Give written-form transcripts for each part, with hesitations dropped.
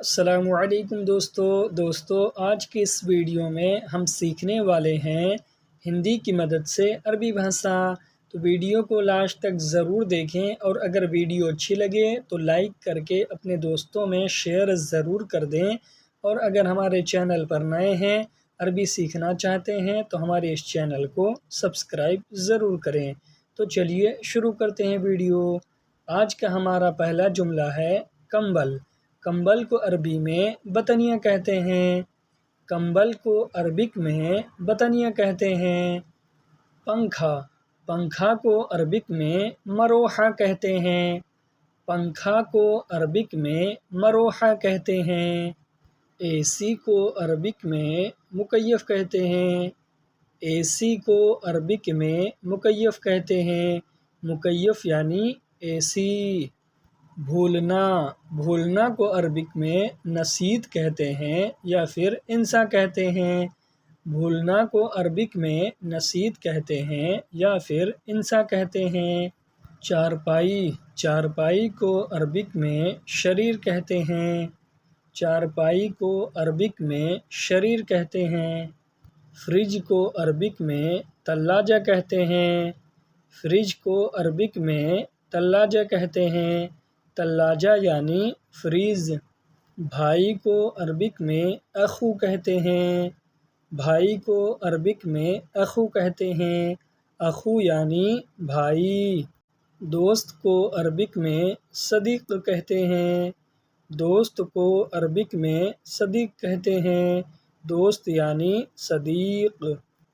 السلام علیکم دوستو آج کے اس ویڈیو میں ہم سیکھنے والے ہیں ہندی کی مدد سے عربی بھاشا۔ تو ویڈیو کو لاسٹ تک ضرور دیکھیں، اور اگر ویڈیو اچھی لگے تو لائک کر کے اپنے دوستوں میں شیئر ضرور کر دیں، اور اگر ہمارے چینل پر نئے ہیں، عربی سیکھنا چاہتے ہیں تو ہمارے اس چینل کو سبسکرائب ضرور کریں۔ تو چلیے شروع کرتے ہیں ویڈیو۔ آج کا ہمارا پہلا جملہ ہے کمبل۔ کمبل کو عربی میں بطنیہ کہتے ہیں۔ کمبل کو عربک میں بطنیہ کہتے ہیں۔ پنکھا، پنکھا کو عربک میں مروحہ کہتے ہیں۔ پنکھا کو عربک میں مروحہ کہتے ہیں۔ اے سی کو عربک میں مکیف کہتے ہیں۔ اے سی کو عربک میں مکیف کہتے ہیں۔ مکیف یعنی اے سی۔ بھولنا، بھولنا کو عربک میں نسیت کہتے ہیں یا پھر انسا کہتے ہیں۔ بھولنا کو عربک میں نسیت کہتے ہیں یا پھر انسا کہتے ہیں۔ چارپائی، چارپائی کو عربک میں شریر کہتے ہیں۔ چارپائی کو عربک میں شریر کہتے ہیں۔ فریج کو عربک میں تلاجہ کہتے ہیں۔ فریج کو عربک میں تلاجہ کہتے ہیں۔ تلاجہ یعنی فریز۔ بھائی کو عربک میں اخو کہتے ہیں۔ بھائی کو عربک میں اخو کہتے ہیں۔ اخو یعنی بھائی۔ دوست کو عربک میں صدیق کہتے ہیں۔ دوست کو عربک میں صدیق کہتے ہیں۔ دوست یعنی صدیق۔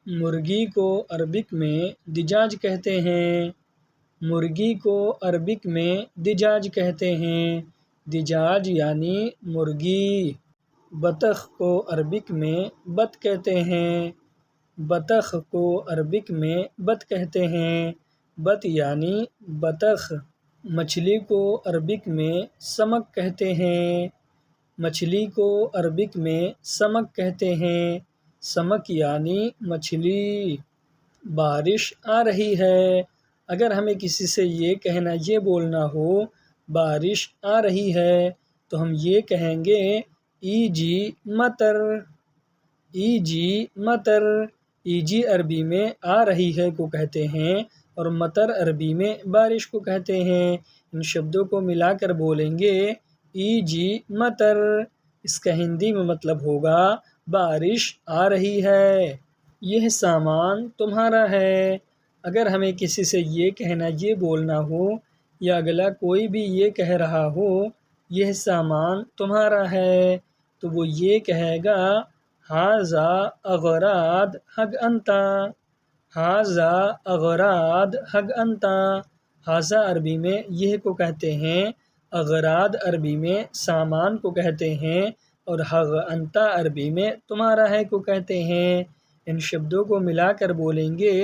مرغی کو عربک میں دجاج کہتے ہیں۔ مرغی کو عربک میں دجاج کہتے ہیں۔ دجاج یعنی مرغی۔ بطخ کو عربک میں بط کہتے ہیں۔ بطخ کو عربک میں بط کہتے ہیں۔ بط یعنی بطخ۔ مچھلی کو عربک میں سمک کہتے ہیں۔ مچھلی کو عربک میں سمک کہتے ہیں۔ سمک یعنی مچھلی۔ بارش آ رہی ہے۔ اگر ہمیں کسی سے یہ بولنا ہو بارش آ رہی ہے تو ہم یہ کہیں گے ایجی مطر۔ ایجی مطر۔ ایجی عربی میں آ رہی ہے کو کہتے ہیں، اور مطر عربی میں بارش کو کہتے ہیں۔ ان شبدوں کو ملا کر بولیں گے ایجی مطر۔ اس کا ہندی میں مطلب ہوگا بارش آ رہی ہے۔ یہ سامان تمہارا ہے۔ اگر ہمیں کسی سے یہ بولنا ہو یا اگلا کوئی بھی یہ کہہ رہا ہو یہ سامان تمہارا ہے، تو وہ یہ کہے گا ھذا اغراض حق انتا۔ ھذا اغراض حق انتا۔ ھذا عربی میں یہ کو کہتے ہیں، اغراض عربی میں سامان کو کہتے ہیں، اور حق انتا عربی میں تمہارا ہے کو کہتے ہیں۔ ان شبدوں کو ملا کر بولیں گے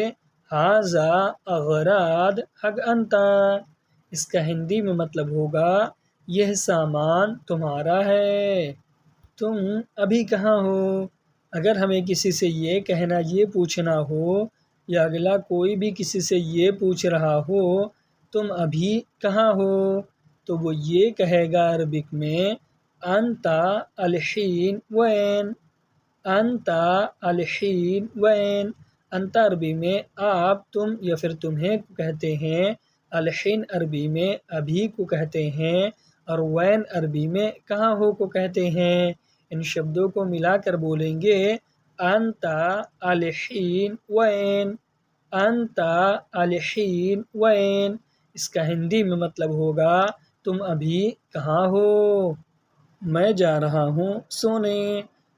ھذا اغراض حق انتا۔ اس کا ہندی میں مطلب ہوگا یہ سامان تمہارا ہے۔ تم ابھی کہاں ہو؟ اگر ہمیں کسی سے یہ پوچھنا ہو یا اگلا کوئی بھی کسی سے یہ پوچھ رہا ہو تم ابھی کہاں ہو، تو وہ یہ کہے گا عربک میں انتا الحین وین۔ انتا الحین وین۔ انتا عربی میں آپ، تم یا پھر تمہیں کو کہتے ہیں۔ الحین عربی میں ابھی کو کہتے ہیں، اور وین عربی میں کہاں ہو کو کہتے ہیں۔ ان شبدوں کو ملا کر بولیں گے انتا الحین وین۔ انتا الحین وین۔ اس کا ہندی میں مطلب ہوگا تم ابھی کہاں ہو؟ میں جا رہا ہوں سونے۔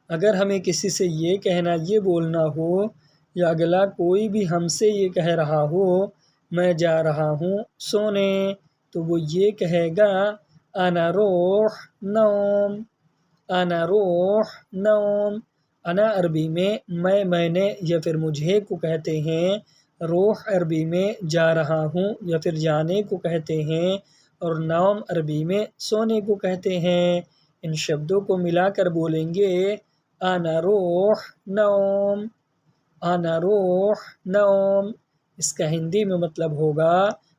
اگر ہمیں کسی سے یہ بولنا ہو یا اگلا کوئی بھی ہم سے یہ کہہ رہا ہو میں جا رہا ہوں سونے، تو وہ یہ کہے گا انا روح نوم۔ انا روح نوم۔ انا عربی میں میں نے یا پھر مجھے کو کہتے ہیں۔ روح عربی میں جا رہا ہوں یا پھر جانے کو کہتے ہیں، اور نوم عربی میں سونے کو کہتے ہیں۔ ان شبدوں کو ملا کر بولیں گے انا روح نوم۔ انا روح نوم۔ اس کا ہندی میں مطلب ہوگا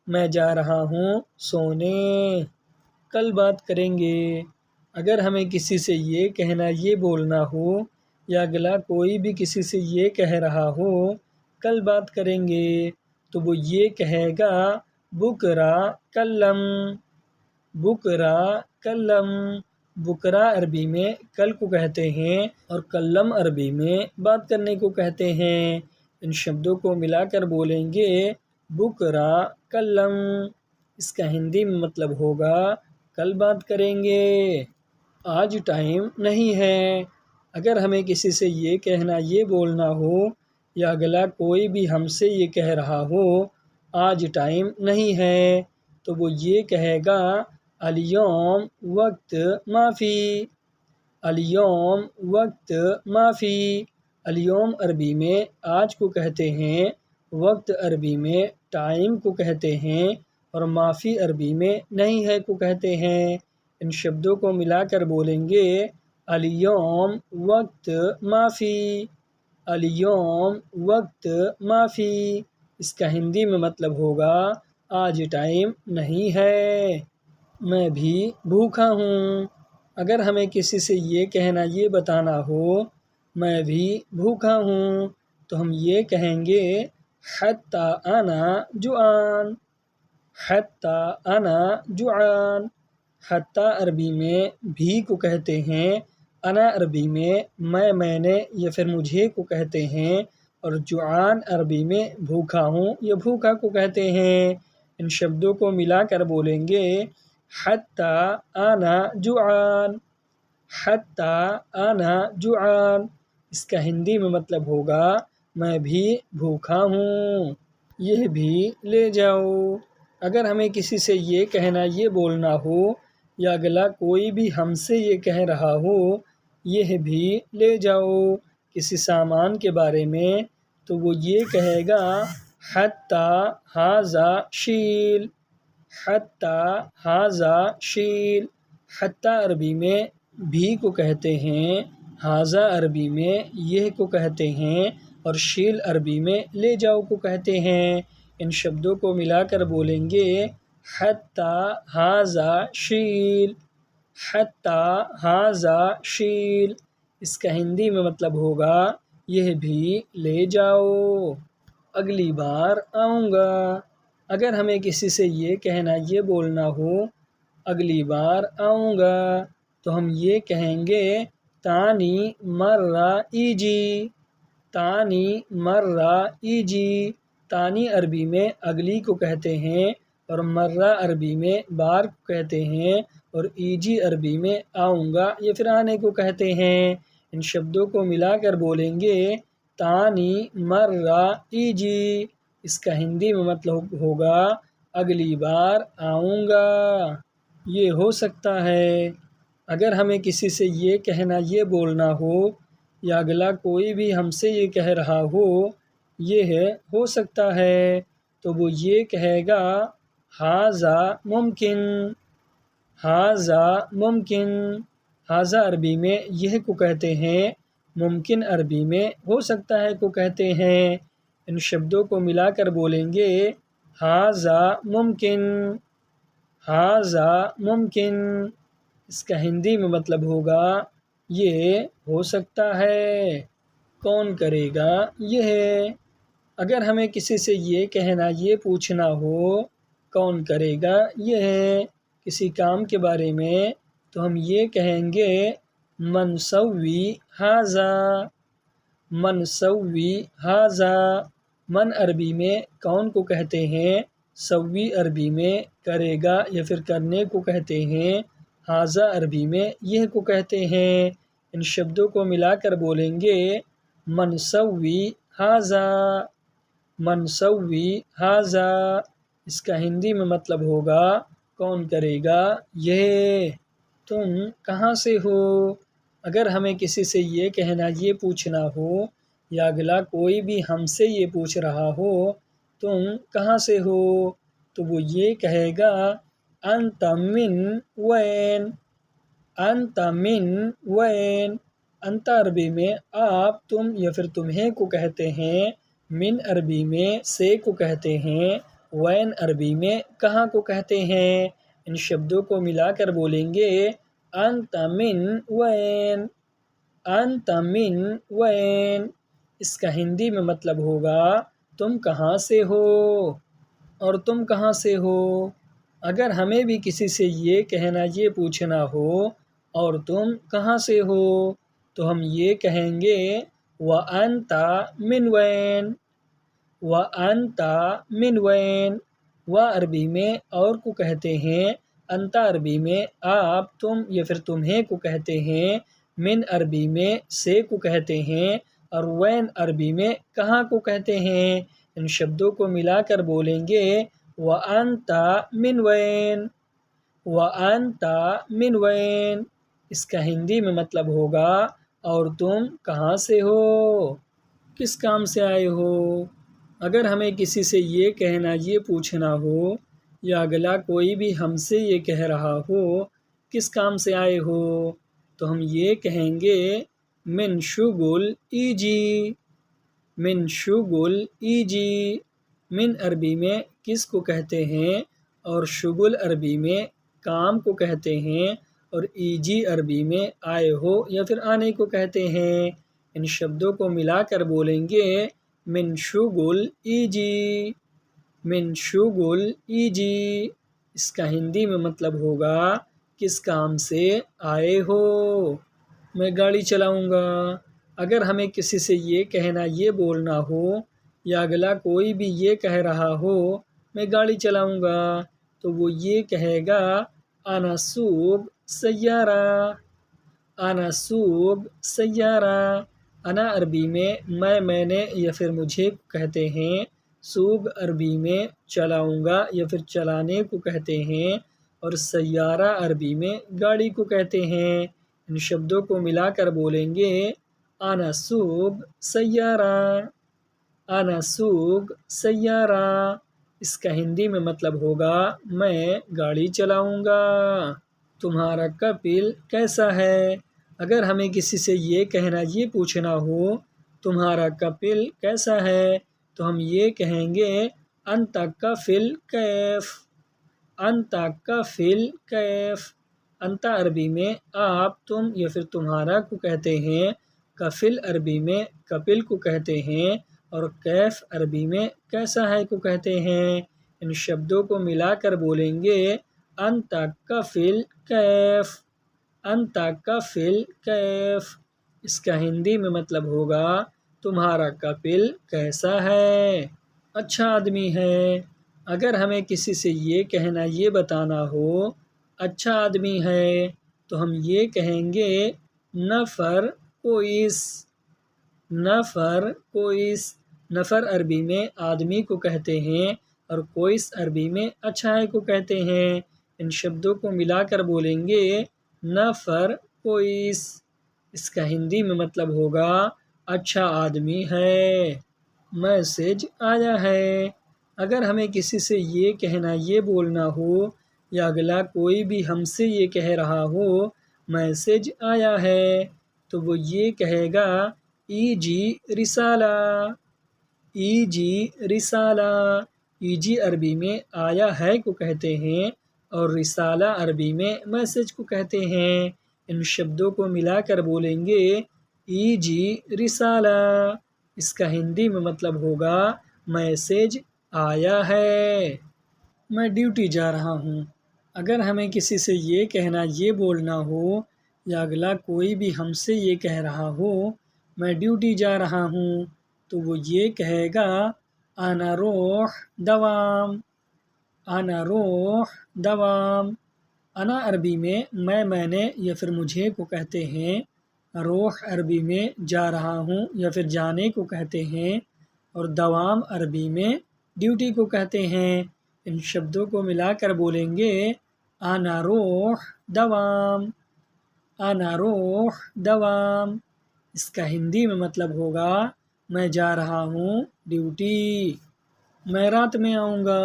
میں جا رہا ہوں سونے۔ کل بات کریں گے۔ اگر ہمیں کسی سے یہ کہنا یہ بولنا ہو یا اگلا کوئی بھی کسی سے یہ کہہ رہا ہو کل بات کریں گے تو وہ یہ کہے گا بکرا کلم، بکرا کلم۔ بکرا عربی میں کل کو کہتے ہیں اور کلم عربی میں بات کرنے کو کہتے ہیں۔ ان شبدوں کو ملا کر بولیں گے بکرا کلم، اس کا ہندی میں مطلب ہوگا کل بات کریں گے، آج ٹائم نہیں ہے۔ اگر ہمیں کسی سے یہ کہنا یہ بولنا ہو یا اگلا کوئی بھی ہم سے یہ کہہ رہا ہو آج ٹائم نہیں ہے تو وہ یہ کہے گا الیوم وقت معافی، الیوم وقت معافی۔ الیوم عربی میں آج کو کہتے ہیں، وقت عربی میں ٹائم کو کہتے ہیں اور معافی عربی میں نہیں ہے کو کہتے ہیں۔ ان شبدوں کو ملا کر بولیں گے الیوم وقت معافی، الیوم وقت معافی، اس کا ہندی میں مطلب ہوگا آج ٹائم نہیں ہے، میں بھی بھوکا ہوں۔ اگر ہمیں کسی سے یہ کہنا یہ بتانا ہو میں بھی بھوکا ہوں تو ہم یہ کہیں گے حتی انا جوعان، حتی انا جوعان۔ حتی عربی میں بھی کو کہتے ہیں، انا عربی میں میں نے یا پھر مجھے کو کہتے ہیں اور جوعان عربی میں بھوکا ہوں یا بھوکا کو کہتے ہیں۔ ان شبدوں کو ملا کر بولیں گے حتی انا جوعان، حتی انا جوعان، اس کا ہندی میں مطلب ہوگا میں بھی بھوکا ہوں، یہ بھی لے جاؤ۔ اگر ہمیں کسی سے یہ کہنا یہ بولنا ہو یا اگلا کوئی بھی ہم سے یہ کہہ رہا ہو یہ بھی لے جاؤ کسی سامان کے بارے میں تو وہ یہ کہے گا حتی ھذا شیل، حتی ھذا شیل۔ حتی عربی میں بھی کو کہتے ہیں، ھذا عربی میں یہ کو کہتے ہیں اور شیل عربی میں لے جاؤ کو کہتے ہیں۔ ان شبدوں کو ملا کر بولیں گے حتی ھذا شیل، حتی ھذا شیل، اس کا ہندی میں مطلب ہوگا یہ بھی لے جاؤ، اگلی بار آؤں گا۔ اگر ہمیں کسی سے یہ کہنا یہ بولنا ہو اگلی بار آؤں گا تو ہم یہ کہیں گے تانی مرہ ایجی، تانی مرہ ایجی۔ تانی عربی میں اگلی کو کہتے ہیں اور مرہ عربی میں بار کو کہتے ہیں اور ایجی عربی میں آؤں گا یا پھر آنے کو کہتے ہیں۔ ان شبدوں کو ملا کر بولیں گے تانی مرہ ایجی، اس کا ہندی میں مطلب ہوگا اگلی بار آؤں گا۔ یہ ہو سکتا ہے اگر ہمیں کسی سے یہ کہنا یہ بولنا ہو یا اگلا کوئی بھی ہم سے یہ کہہ رہا ہو یہ ہو سکتا ہے تو وہ یہ کہے گا ھذا ممکن، ھذا ممکن۔ ھذا عربی میں یہ کو کہتے ہیں، ممکن عربی میں ہو سکتا ہے کو کہتے ہیں۔ ان شبدوں کو ملا کر بولیں گے ھذا ممکن، ھذا ممکن، اس کا ہندی میں مطلب ہوگا یہ ہو سکتا ہے، کون کرے گا یہ۔ اگر ہمیں کسی سے یہ کہنا یہ پوچھنا ہو کون کرے گا یہ کسی کام کے بارے میں تو ہم یہ کہیں گے من سوی ھذا، من سوی ھذا۔ من عربی میں کون کو کہتے ہیں، سوی عربی میں کرے گا یا پھر کرنے کو کہتے ہیں، ھذا عربی میں یہ کو کہتے ہیں۔ ان شبدوں کو ملا کر بولیں گے من سوی ھذا، من سوی ھذا، اس کا ہندی میں مطلب ہوگا کون کرے گا یہ۔ تم کہاں سے ہو؟ اگر ہمیں کسی سے یہ کہنا یہ پوچھنا ہو یا اگلا کوئی بھی ہم سے یہ پوچھ رہا ہو تم کہاں سے ہو تو وہ یہ کہے گا انت من وین، انت من وین۔ انت عربی میں آپ تم یا پھر تمہیں کو کہتے ہیں، من عربی میں سے کو کہتے ہیں، وین عربی میں کہاں کو کہتے ہیں۔ ان شبدوں کو ملا کر بولیں گے انت من وین، انت من وین، اس کا ہندی میں مطلب ہوگا تم کہاں سے ہو، اور تم کہاں سے ہو۔ اگر ہمیں بھی کسی سے یہ کہنا، یہ پوچھنا ہو اور تم کہاں سے ہو، تو ہم یہ کہیں گے وَأَنْتَ مِنْ وَيْنٍ، وَأَنْتَ مِنْ وَيْنٍ۔ و عربی میں اور کو کہتے ہیں، انت عربی میں آپ، تم یا پھر تمہیں کو کہتے ہیں، من عربی میں سے کو کہتے ہیں، اور وین عربی میں کہاں کو کہتے ہیں۔ ان شبدوں کو ملا کر بولیں گے وَأَنْتَ مِنْ وَيْنٍ، وَأَنْتَ مِنْ وَيْنٍ، اس کا ہندی میں مطلب ہوگا اور تم کہاں سے ہو، کس کام سے آئے ہو۔ اگر ہمیں کسی سے یہ کہنا، یہ پوچھنا ہو، یا اگلا کوئی بھی ہم سے یہ کہہ رہا ہو کس کام سے آئے ہو، تو ہم یہ کہیں گے من شغل ایجی، من شغل ایجی۔ من عربی میں کس کو کہتے ہیں، اور شغل عربی میں کام کو کہتے ہیں، اور ایجی عربی میں آئے ہو یا پھر آنے کو کہتے ہیں۔ ان شبدوں کو ملا کر بولیں گے من شغل ایجی، من شغل ایجی، اس کا ہندی میں مطلب ہوگا کس کام سے آئے ہو۔ میں گاڑی چلاؤں گا۔ اگر ہمیں کسی سے یہ کہنا، یہ بولنا ہو، یا اگلا کوئی بھی یہ کہہ رہا ہو میں گاڑی چلاؤں گا، تو وہ یہ کہے گا انا سوق سیارہ، انا سوق سیارہ۔ انا عربی میں میں نے یا پھر مجھے کہتے ہیں، سوق عربی میں چلاؤں گا یا پھر چلانے کو کہتے ہیں، اور سیارہ عربی میں گاڑی کو کہتے ہیں۔ ان شبدوں کو ملا کر بولیں گے انا سوق سیارہ، انا سوق سیارہ، اس کا ہندی میں مطلب ہوگا میں گاڑی چلاؤں گا۔ تمہارا کپل کیسا ہے؟ اگر ہمیں کسی سے یہ کہنا، یہ پوچھنا ہو تمہارا کپل کیسا ہے، تو ہم یہ کہیں گے انت کفل کیف، انت کفل کیف۔ انت عربی میں آپ، تم یا پھر تمہارا کو کہتے ہیں، کفل عربی میں کپل کو کہتے ہیں، اور کیف عربی میں کیسا ہے کو کہتے ہیں۔ ان شبدوں کو ملا کر بولیں گے انت کفل کیف، انت کفل کیف، اس کا ہندی میں مطلب ہوگا تمہارا کپل کیسا ہے، اچھا آدمی ہے۔ اگر ہمیں کسی سے یہ کہنا، یہ بتانا ہو اچھا آدمی ہے، تو ہم یہ کہیں گے نفر کوئس، نفر کوئس۔ نفر عربی میں آدمی کو کہتے ہیں، اور کوئس عربی میں اچھائی کو کہتے ہیں۔ ان شبدوں کو ملا کر بولیں گے نفر کوئس، اس کا ہندی میں مطلب ہوگا اچھا آدمی ہے۔ میسج آیا ہے۔ اگر ہمیں کسی سے یہ کہنا، یہ بولنا ہو، یا اگلا کوئی بھی ہم سے یہ کہہ رہا ہو میسج آیا ہے، تو وہ یہ کہے گا ایجی رسالہ، ایجی رسالہ۔ ایجی عربی میں آیا ہے کو کہتے ہیں، اور رسالہ عربی میں میسج کو کہتے ہیں۔ ان شبدوں کو ملا کر بولیں گے ایجی رسالہ، اس کا ہندی میں مطلب ہوگا میسج آیا ہے۔ میں ڈیوٹی جا رہا ہوں۔ اگر ہمیں کسی سے یہ کہنا، یہ بولنا ہو، یا اگلا کوئی بھی ہم سے یہ کہہ رہا ہو میں ڈیوٹی جا رہا ہوں، تو وہ یہ کہے گا انا روح دوام، انا روح دوام۔ انا عربی میں میں نے یا پھر مجھے کو کہتے ہیں، روح عربی میں جا رہا ہوں یا پھر جانے کو کہتے ہیں، اور دوام عربی میں ڈیوٹی کو کہتے ہیں۔ ان شبدوں کو ملا کر بولیں گے انا روح دوام، انا روح دوام، اس کا ہندی میں مطلب ہوگا میں جا رہا ہوں ڈیوٹی، میں رات میں آؤں گا۔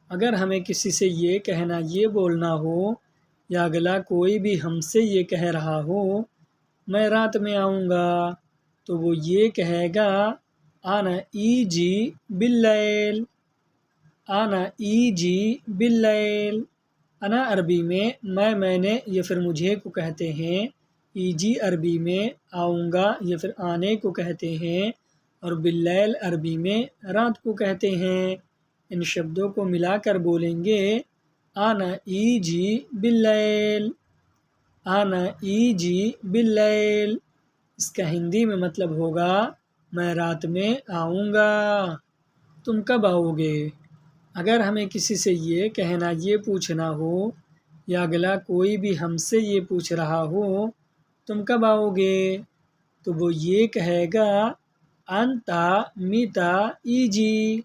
اگر ہمیں کسی سے یہ کہنا، یہ بولنا ہو، یا اگلا کوئی بھی ہم سے یہ کہہ رہا ہو میں رات میں آؤں گا، تو وہ یہ کہے گا انا ایجی باللیل، انا ایجی باللیل، انا عربی میں میں نے یا پھر مجھے کو کہتے ہیں، ایجی عربی میں آؤں گا یا پھر آنے کو کہتے ہیں، اور باللیل عربی میں رات کو کہتے ہیں۔ ان شبدوں کو ملا کر بولیں گے، آنا ایجی باللیل، آنا ایجی باللیل۔ اس کا ہندی میں مطلب ہوگا میں رات میں آؤں گا۔ تم کب آؤ گے؟ اگر ہمیں کسی سے یہ کہنا، یہ پوچھنا ہو، یا اگلا کوئی بھی ہم سے یہ پوچھ رہا ہو تم کب آؤ گے، تو وہ یہ کہے گا انتا میتا ایجی،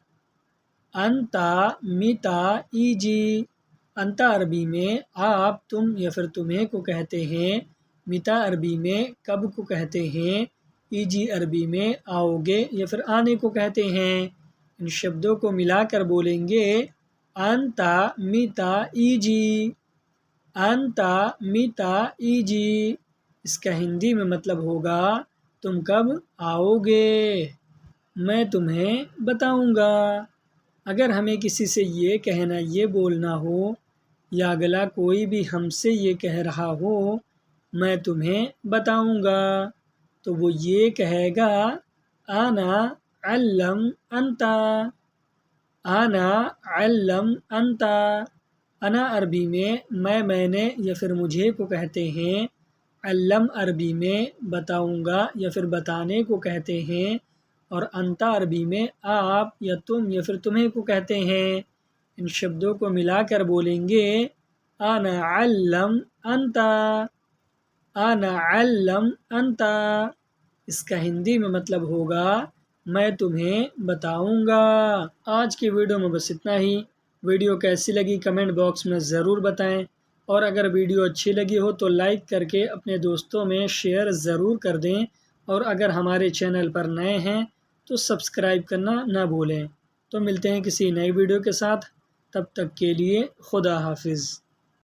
انتا میتا ایجی۔ انتا عربی میں آپ، تم یا پھر تمہیں کو کہتے ہیں، میتا عربی میں کب کو کہتے ہیں، ایجی عربی میں آؤ گے یا پھر آنے کو کہتے ہیں۔ ان شبدوں کو ملا کر بولیں گے، انتا میتا ایجی، انتا میتا ایجی۔ اس کا ہندی میں مطلب ہوگا تم کب آؤ گے، میں تمہیں بتاؤں گا۔ اگر ہمیں کسی سے یہ کہنا، یہ بولنا ہو، یا اگلا کوئی بھی ہم سے یہ کہہ رہا ہو میں تمہیں بتاؤں گا، تو وہ یہ کہے گا انا علم انتا، انا علم انتا۔ انا عربی میں میں نے یا پھر مجھے کو کہتے ہیں، علم عربی میں بتاؤں گا یا پھر بتانے کو کہتے ہیں، اور انتا عربی میں آپ یا تم یا پھر تمہیں کو کہتے ہیں۔ ان شبدوں کو ملا کر بولیں گے، انا علم انتا، انا علم انتا۔ اس کا ہندی میں مطلب ہوگا میں تمہیں بتاؤں گا۔ آج کی ویڈیو میں بس اتنا ہی۔ ویڈیو کیسی لگی کمنٹ باکس میں ضرور بتائیں، اور اگر ویڈیو اچھی لگی ہو تو لائک کر کے اپنے دوستوں میں شیئر ضرور کر دیں، اور اگر ہمارے چینل پر نئے ہیں تو سبسکرائب کرنا نہ بھولیں۔ تو ملتے ہیں کسی نئی ویڈیو کے ساتھ، تب تک کے لیے خدا حافظ۔